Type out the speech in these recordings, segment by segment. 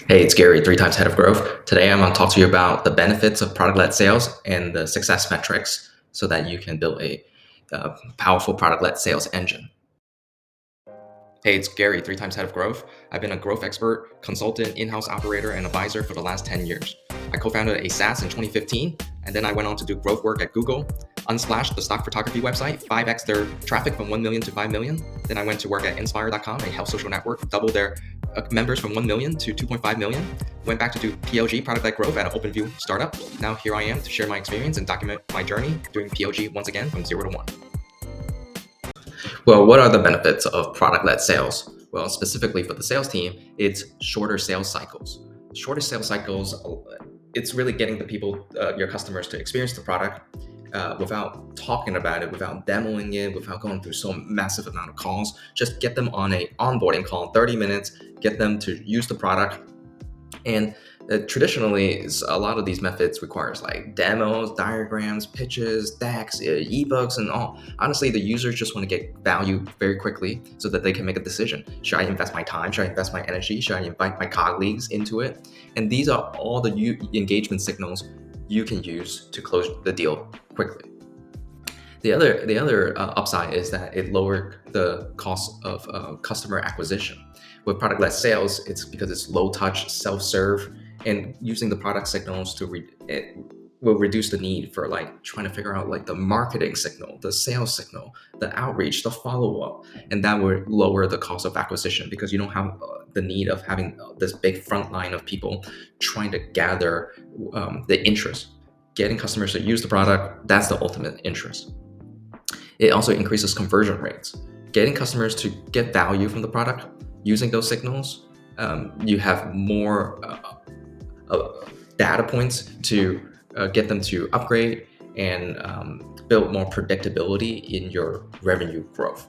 Hey, it's Gary, 3 times head of growth. Today I'm going to talk to you about the benefits of product-led sales and the success metrics so that you can build a powerful product-led sales engine. Hey, it's Gary, 3 times head of growth. I've been a growth expert, consultant, in-house operator, and advisor for the last 10 years. I co-founded a SaaS in 2015, and then I went on to do growth work at Google, Unsplash, the stock photography website, 5x their traffic from 1 million to 5 million. Then I went to work at Inspire.com, a health social network, doubled their members from 1 million to 2.5 million. Went back to do PLG, product-led growth, at an OpenView startup. Now here I am to share my experience and document my journey doing PLG once again from 0 to 1. Well, what are the benefits of product-led sales? Well, specifically for the sales team, it's shorter sales cycles. Shorter sales cycles, it's really getting the people, your customers, to experience the product without talking about it, without demoing it, without going through so massive amount of calls. Just get them on a onboarding call, 30 minutes, get them to use the product. And traditionally, a lot of these methods requires like demos, diagrams, pitches, decks, ebooks, and all. Honestly, the users just want to get value very quickly so that they can make a decision. Should I invest my time? Should I invest my energy? Should I invite my colleagues into it? And these are all the engagement signals you can use to close the deal quickly. The other upside is that it lowered the cost of customer acquisition. With product-led sales, it's because it's low-touch, self-serve, and using the product signals it will reduce the need for like trying to figure out like the marketing signal, the sales signal, the outreach, the follow-up, and that will lower the cost of acquisition because you don't have the need of having this big front line of people trying to gather the interest. Getting customers to use the product, that's the ultimate interest. It also increases conversion rates. Getting customers to get value from the product, using those signals, you have more data points to get them to upgrade and build more predictability in your revenue growth.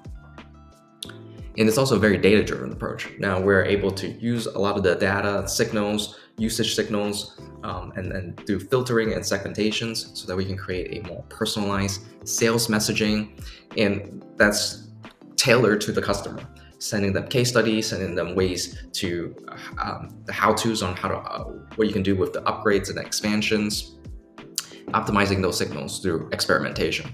And it's also a very data-driven approach. Now we're able to use a lot of the data signals, usage signals, and do filtering and segmentations so that we can create a more personalized sales messaging. And that's tailored to the customer, sending them case studies, sending them ways to the how-tos on how to what you can do with the upgrades and expansions, optimizing those signals through experimentation.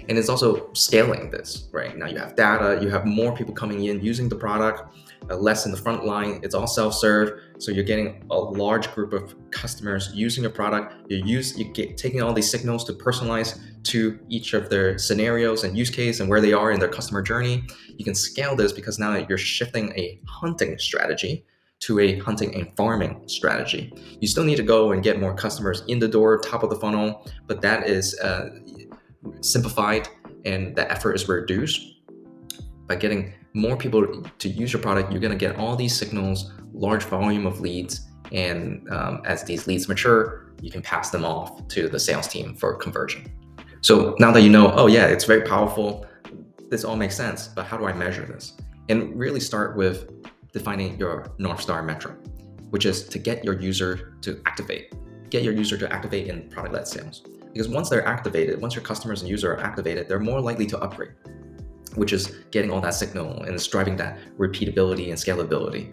And it's also scaling this, right? Now you have data, you have more people coming in using the product, less in the front line. It's all self-serve, so you're getting a large group of customers using your product. Taking all these signals to personalize to each of their scenarios and use case and where they are in their customer journey. You can scale this because now you're shifting a hunting strategy to a hunting and farming strategy. You still need to go and get more customers in the door, top of the funnel, but that is simplified and the effort is reduced. By getting more people to use your product, you're going to get all these signals, large volume of leads, and as these leads mature, you can pass them off to the sales team for conversion. So now that you know, oh yeah, it's very powerful, this all makes sense, but how do I measure this? And really start with defining your North Star metric, which is to get your user to activate. Get your user to activate in product-led sales. Because once they're activated, once your customers and users are activated, they're more likely to upgrade, which is getting all that signal and it's driving that repeatability and scalability.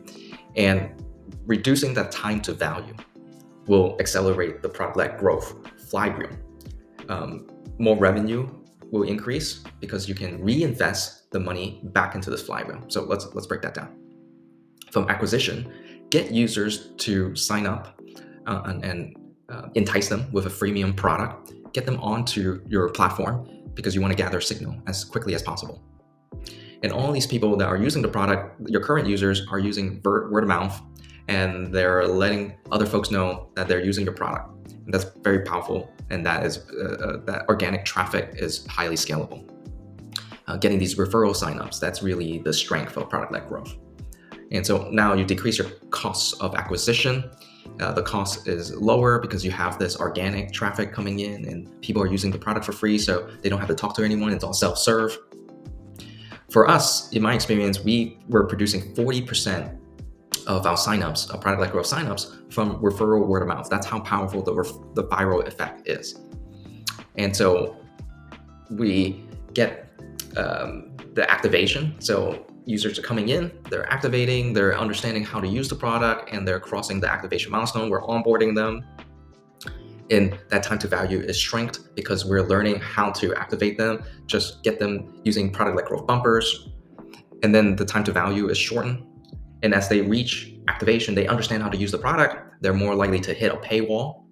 And reducing that time to value will accelerate the product-led growth flywheel. More revenue will increase because you can reinvest the money back into this flywheel. So let's break that down. From acquisition, get users to sign up and entice them with a freemium product, get them onto your platform because you want to gather signal as quickly as possible. And all these people that are using the product, your current users, are using word of mouth, and they're letting other folks know that they're using your product. And that's very powerful, and that organic traffic is highly scalable. Getting these referral signups, that's really the strength of product-led growth. And so now you decrease your costs of acquisition. The cost is lower because you have this organic traffic coming in and people are using the product for free, so they don't have to talk to anyone. It's all self-serve. For us, in my experience, we were producing 40% of our signups, our product-led growth signups, from referral word of mouth. That's how powerful the viral effect is. And so we get the activation. So users are coming in, they're activating, they're understanding how to use the product, and they're crossing the activation milestone. We're onboarding them. And that time to value is shrinked because we're learning how to activate them, just get them using product-led growth bumpers. And then the time to value is shortened. And as they reach activation, they understand how to use the product, they're more likely to hit a paywall.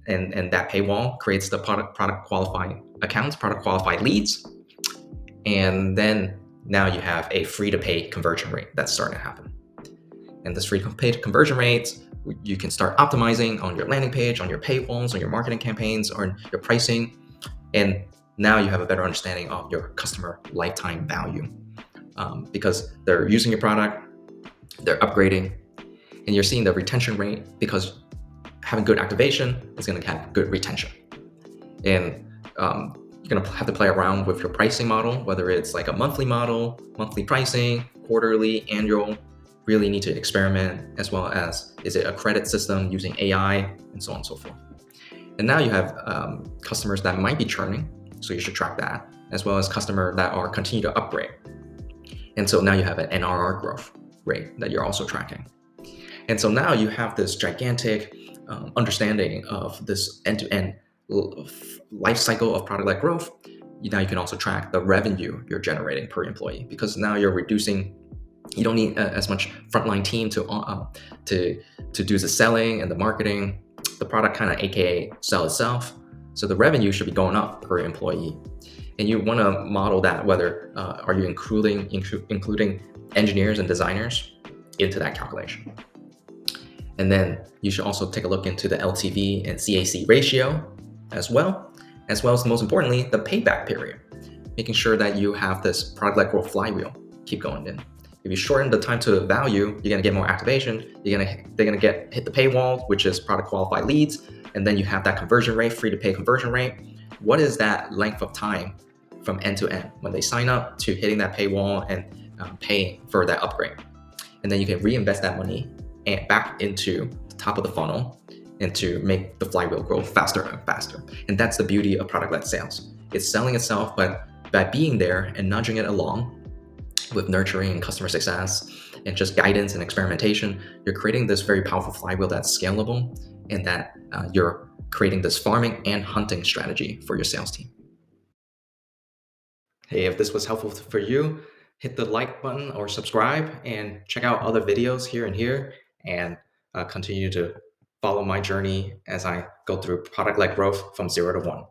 And that paywall creates the product qualified accounts, product qualified leads. And then now you have a free to pay conversion rate that's starting to happen. And this free to pay conversion rates, you can start optimizing on your landing page, on your paywalls, on your marketing campaigns, or your pricing. And now you have a better understanding of your customer lifetime value because they're using your product, they're upgrading, and you're seeing the retention rate because having good activation is going to have good retention. And you're going to have to play around with your pricing model, whether it's like a monthly model, monthly pricing, quarterly, annual. Really need to experiment, as well as is it a credit system using AI, and so on and so forth. And now you have customers that might be churning, so you should track that, as well as customers that are continue to upgrade. And so now you have an NRR growth rate that you're also tracking. And so now you have this gigantic understanding of this end-to-end life cycle of product-led growth. Now you can also track the revenue you're generating per employee, because now you're reducing. You don't need as much frontline team to do the selling and the marketing. The product kind of AKA sell itself. So the revenue should be going up per employee. And you want to model that, whether are you including engineers and designers into that calculation. And then you should also take a look into the LTV and CAC ratio as well as most importantly, the payback period, making sure that you have this product-led growth flywheel keep going in. If you shorten the time to value, you're gonna get more activation. They're gonna hit the paywall, which is product qualified leads, and then you have that conversion rate, free to pay conversion rate. What is that length of time from end to end when they sign up to hitting that paywall and paying for that upgrade? And then you can reinvest that money and back into the top of the funnel and to make the flywheel grow faster and faster. And that's the beauty of product-led sales. It's selling itself, but by being there and nudging it along with nurturing and customer success and just guidance and experimentation, you're creating this very powerful flywheel that's scalable, and that you're creating this farming and hunting strategy for your sales team. Hey, if this was helpful for you, hit the like button or subscribe and check out other videos here and here, and continue to follow my journey as I go through product-led growth from 0 to 1.